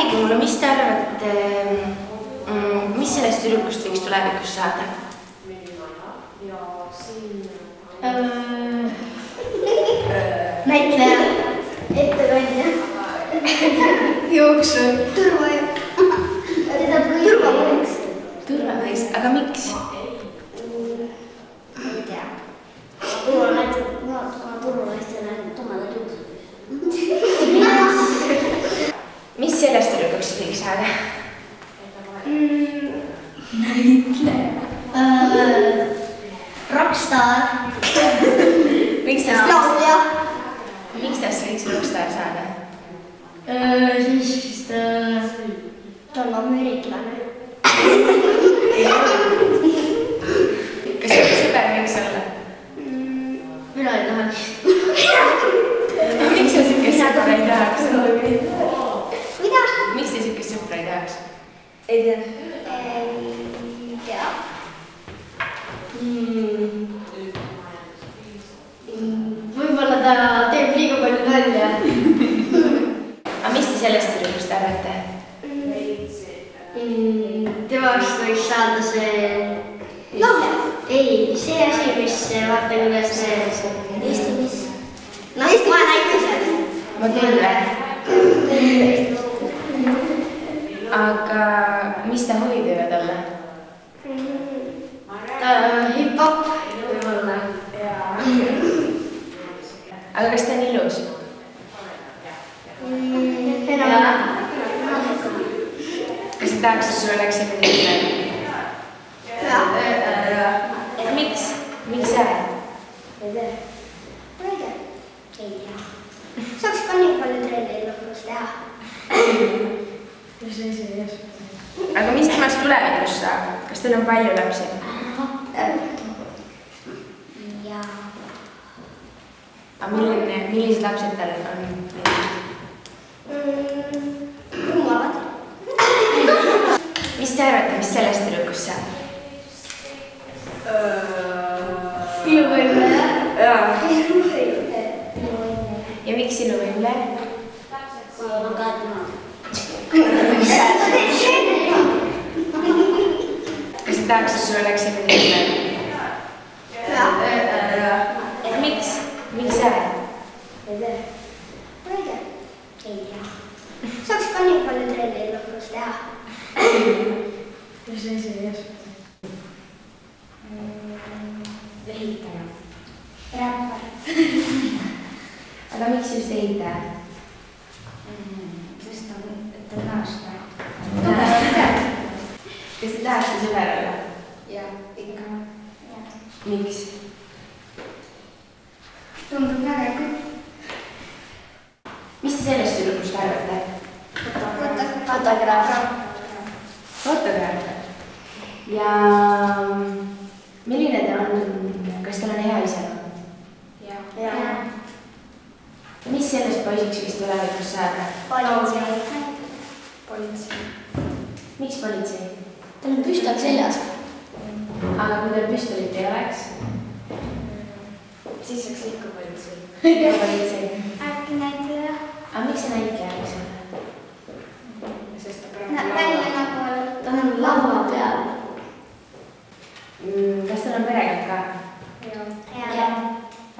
räägige mulle, mis te arvate, mis sellest tüdrukust võiks tulevikus saada? Näitleja, ettekandja, jooksur, turvamees. Turvamees, aga miks? Ma ei tea. Mul on näiteks, kuna turvameestele tumedad juuksed. Mis sellest tüdrukust võiks saada? Näitleja. Rockstar. Laulja. Miks tast võiks rockstar saada? Siis ta on ameeriklane. Kas teil sõber võiks olla? Mina ei tahaks. Miks sa siukest sõpra ei tahaks? Mida? Miks te siukest sõpra ei tahaks? Ei tea. Ei tea. Võib-olla ta teeb liiga palju nalja. Aga mis te sellest tüdrukust arvate? Temast võiks saada see... Laulja? Ei, see asi, mis vaata, kuidas see... Eesti mis? No, ma näitused. Modell või? Aga mis ta huvid võivad olla? Ta hip-hop võib-olla. Aga kas ta on ilus? Kas sa tahaks, et sul oleks selline ilme? Miks? Miks sa? Ei tea. Ei tea. Saaks ka nii palju treeneid lõpus teha. Aga mis temast tulevikus saab? Kas teil on palju lapsi? Jaa. Aga millised lapsed tal on? Rumalad. Mis te arvate, mis sellest tüdrukust saab? Iluvõimleja. Ja miks iluvõimleja? Kuna on ka tema. Kas sa tahaks, et sul oleks selline ilme? Miks? Miks sa? Ei tea. Ei tea. Saaks ka nii palju treeneid lõpus teha. Mis asi ees? Ehitaja. Räppar. Aga miks just ehitaja? Sest ta on naasta. Kas sa tahaks ta sõber olla? Jah, ikka. Miks? Tundub väga küll. Mis te sellest tüdrukust arvate? Fotograaf. Fotograaf. Ja milline ta on? Kas tal on hea iseloom? Jaa. Mis sellest poisiks võiks tulevikus saada? Politsei. Miks politsei? Tal on püstol seljas. Aga kui tal püstolit ei oleks? Siis saaks ikka politsei. Ikka politsei. Äkki näitleja? Aga miks see näitleja võiks olla? Sest ta välja nagu ta on lava peal. Kas tal on perekond ka? Jah.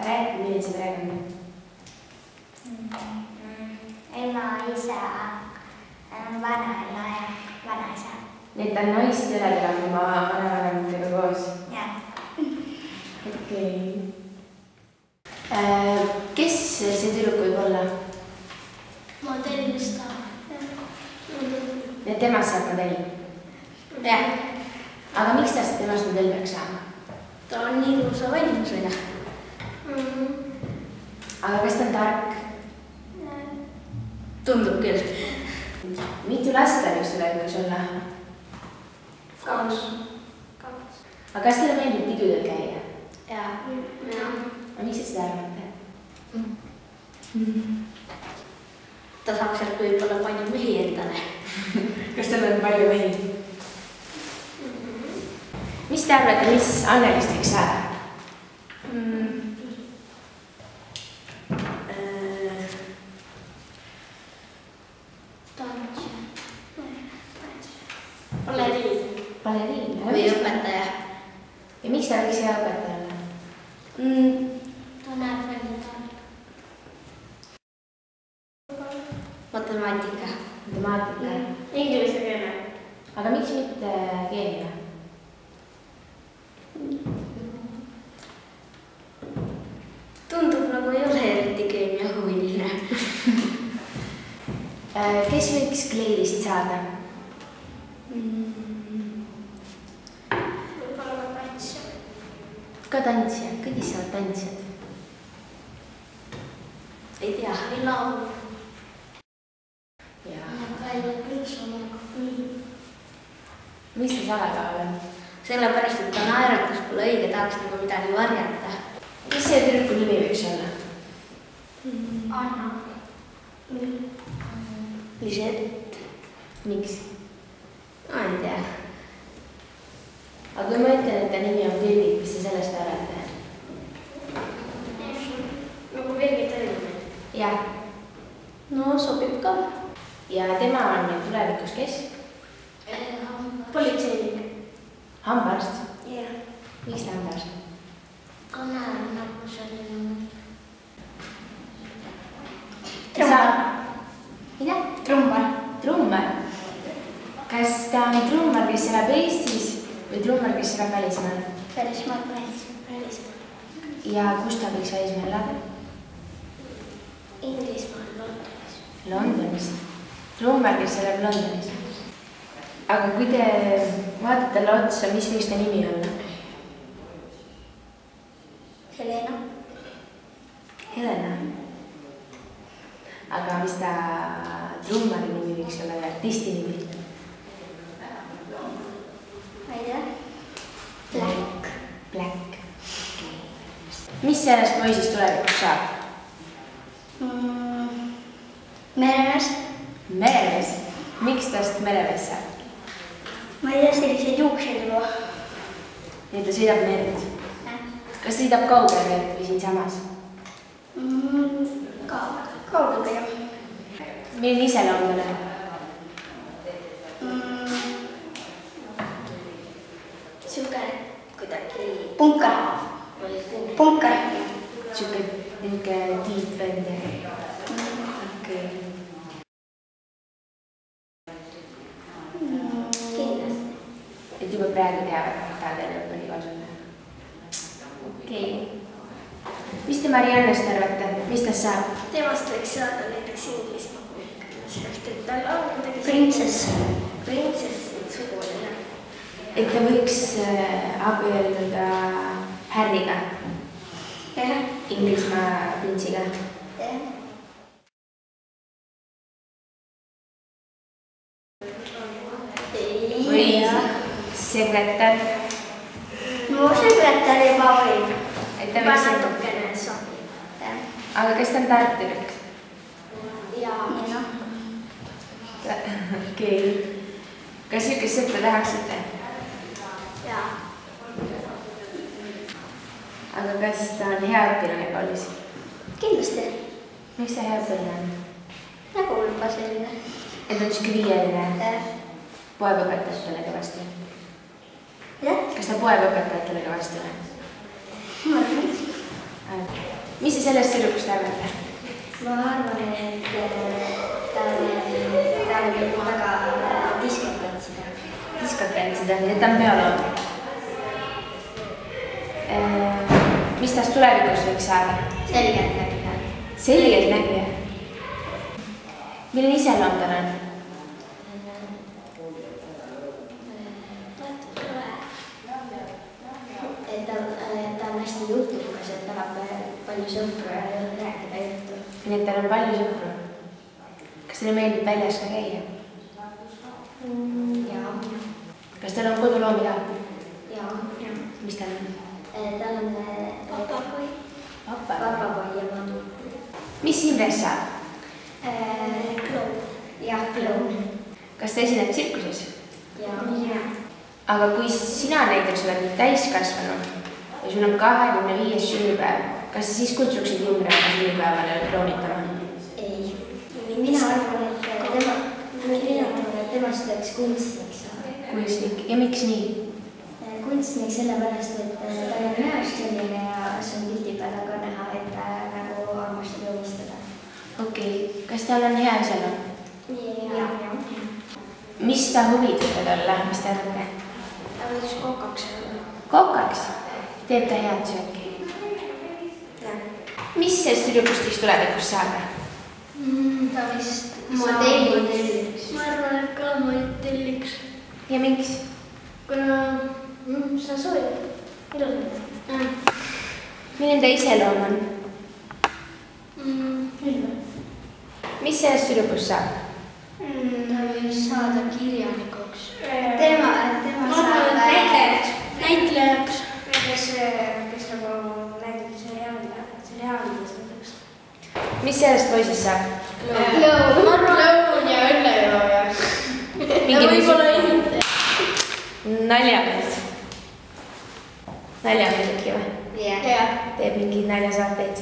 Räägi, milline see perekond on? Ema, isa, vanaema ja vanaisa. Need on naist üle elama oma vanavanematega koos? Jah. Okei. Kes see tüdruk võib olla? Modellista. Ja temast saab modell? Jah. Aga miks ta temast modell peaks saama? Ta on ilusa valmusega. Aga kas ta on tark? Tundub küll. Mitu last ta võiks tulevikus olla? 2. Aga kas teile meeldib pidudel käia? Jah. Aga miks te seda arvate? Ta saab sealt võib-olla palju mehi endale. Kas tal on palju mehi? Mis te arvate, mis Annelist võiks saada? võiks hea õpetaja olla? Ta näeb välja Matemaatika. Inglise keele. Aga miks mitte keemia? Tundub nagu ei ole eriti keemia huviline. Kes võiks kleidist saada? Võib-olla tantsija. Ka tantsija, kõigis saavad tantsijad. Ei tea. Või laul. Välja krõõsumaga. Mis see salakaal on? Sellepärast, et ta naeratus pole õige, tahaks nagu midagi varjata. Mis see tüdruku nimi võiks olla? Anna. Lisett. Miks? Ma ei tea. Aga kui ma ütlen, et ta nimi on Birgit, mis te sellest arvate? Nagu Birgit Õigemine. Jah. No sobib ka. Ja tema on nüüd tulevikus kes? Politseinik. Hambaarst? Jah. Miks ta hambaarst? Kõne on nagu selline. Mida? Trummar. Trummar. Kas ta on trummar, kes elab Eestis või trummar, kes elab välismaal? Välismaal. Ja kus ta võiks välismaal elada? Inglismaal, Londonis. Londonis. Trummar, kes elab Londonis. Aga kui te vaatate talle otsa, mis võiks ta nimi olla? Helena. Helena. Aga mis ta trummari nimi võiks olla ja artisti nimi? Ma ei tea. Black. Black. Mis sellest poisist tulevikus saab? Meremees. Meremees? Miks tast meremees saab? Ma ei tea, selliseid juukseid luua. Nii ta sõidab merd. Kas sõidab kaugel merd või siinsamas? Kaugel pigem. Milline iseloom tal on? Siuke kuidagi punkar. Punkar. Siuke tiip vend. Okei. Kindlasti. Et juba praegu teavad, et ta teile õppeli kasutada. Okei. Mis te Mariannast arvate? Mis tast saab? Temast võiks saada näiteks Inglismaa kuningas, sest et tal on kuidagi Princess suguline. Et ta võiks abielluda Harryga, Inglismaa printsiga. Või sekretär. No sekretär juba võib. Et ta võiks... natukene sobib. Aga kas ta on tartürk? Jaa. Okei. Kas siukest sõpra tahaksite? Jaa. Aga kas ta on hea õpilane koolis? Kindlasti. Miks ta hea õpilane on? Nagu juba selline. Et on siuke viieline? Poeb õpetajatele kõvasti? Jah? Kas ta poeb õpetajatele kõvasti? Ma arvan. Mis te sellest tüdrukust arvate? Ma arvan, et ta on väga diskot tantsida. Diskot tantsida, et ta on bioloog. Mis tast tulevikus võiks saada? Selgelt nägija. Selgelt nägija? Milline iseloom tal on? Ta on hästi jutukas, et tahab palju sõpru ja rääkida juttu. Nii et tal on palju sõpru. Kas teile meeldib väljas ka käia? Jaa. Kas teil on koduloomi ka? Jaa. Mis tal on? Tal on papagoi. Papagoi ja manu. Mis Imres saab? Kloun. Jah, kloun. Kas ta esineb tsirkuses? Jaa. Aga kui sina näiteks oled nüüd täiskasvanu ja sul on 25. sünnipäev, kas sa siis kutsuksid Imre sünnipäevale klounitama? Ei. Mina arvan, et temast võiks kunstnik saada. Kunstnik. Ja miks nii? kunstnik sellepärast, et ta on näost selline ja see on pildi peal aga näha, et ta nagu armastab joonistada. Okei, kas tal on hea iseloom? Jah. Mis ta huvid võivad olla, mis te arvate? Ta võiks kokaks olla. Kokaks? Teeb ta head sööki? Mis sellest tüdrukust võiks tulevikus saada? Ta vist modelliks. Ma arvan, et ka modelliks. Ja miks? Kuna sa soovid ilusalt. Milline ta iseloom on? Ülve. Mis sellest tüdrukust saab? Ta võiks saada kirjanikuks. Tema saab Näitlejaks. Kes nagu näitab seriaalides näiteks. Mis sellest poisist saab? Lõun ja õllejooja. Võib-olla ehitaja. Naljamees. Naljamees äkki või? Jah. Teeb mingeid naljasaateid.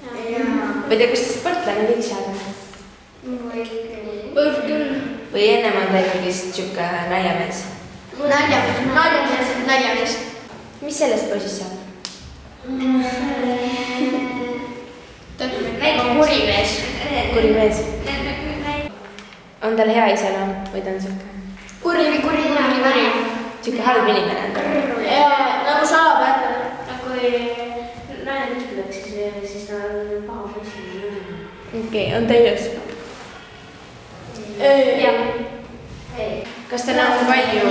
Või Või kas ta sportlane võiks saada? võib küll. Või ennem on ta ikkagi siuke naljamees? Naljamees. Mis sellest poisist saab? Kurimees. Kurimees. On tal hea iseloom või ta on siuke? Kuri. Siuke halb inimene on ta? Nagu salapärane. Kui naine ütleks, siis ta on paha poiss. Okei, on ta ilus? Jah. Kas tal on palju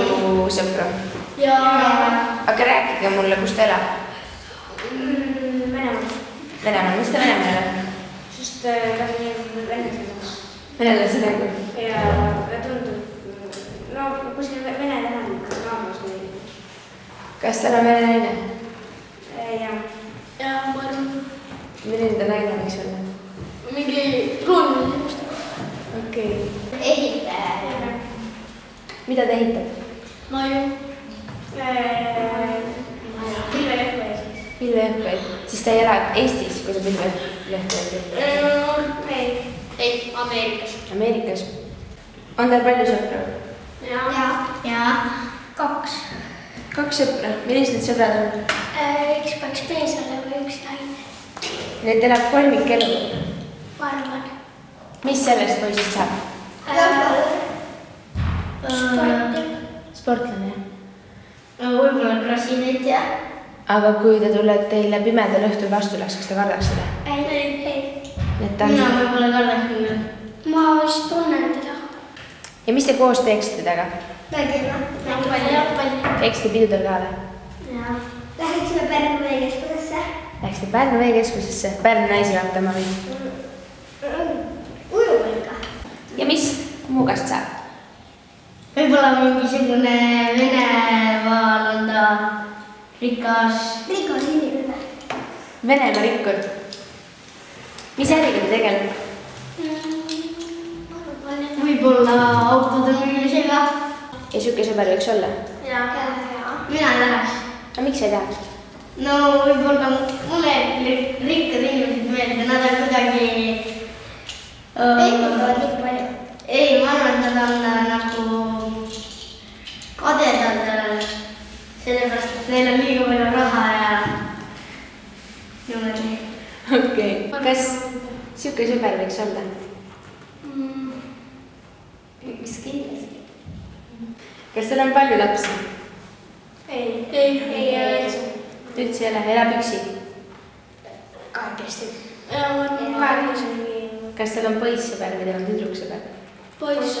sõpru? Aga rääkige mulle, kus ta elab? Venemaal, mis ta Venemaal elab? Sest ta on venelased. Venelase nägu? Ja tundub, kuskil vene elanikud raamas või. Kas tal on vene naine? Ja ma arvan. Milline ta naine võiks olla? Mingi pruun. Okei. ehitaja. Mida ta ehitab? Maju. Pilvelehveid. Pilvelehveid. Siis ta ei ela Eestis, kui ta pilvelehveid teeb? Ei, Ameerikas. Ameerikas. On tal palju sõpru? Ja. 2. 2 sõpra. Millised need sõbrad on? Üks peaks mees olla või üks naine. Need elab kolmikelu. Ma arvan. Mis sellest poisist saab? Sportlane. Võib-olla brasiilia. Aga kui ta tuleb teile pimedal õhtul vastu läks, kas ta kardaks seda? Ei. Mina võib-olla kardaks küll. Ma vist tunnen teda. Ja mis te koos teeksite temaga? Jalgpalli. Teeksite pidudel ka või? Läheksime Pärnu veekeskusesse. Läheksite Pärnu veekeskusesse? Pärnu naisi vaatama või? Ujuvõlga. Ja mis Mugast saab? Võib-olla mingisugune Venemaal on ta rikas. Rikas inimene. Venemaa rikkur. Mis äriga ta tegeleb? Võib-olla autode müümisega. Ja siuke sõber võiks olla? Mina ei tahaks. Aga miks sa ei tahaks? No võib-olla mulle rikkad inimesed meeldi, nad on kuidagi... Ei, ma arvan, et nad on nagu kadedad, sellepärast, et neil on liiga palju raha ja niimoodi. Okei. Kas siuke sõber võiks olla? Üks kindlasti. Kas tal on palju lapsi? Ei. Üldse ei ole, elab üksi? Kahekesti. Kas tal on poissõber või tal on tüdruksõber? Poiss.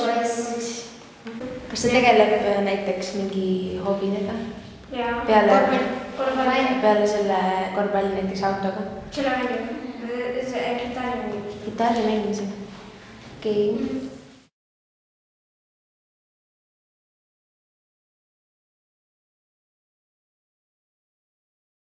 Kas ta tegeleb näiteks mingi hobidega? Peale selle korvpalli näiteks autoga? Selle mängib. Kitarri mängib. Kitarri mängimisega? Okei.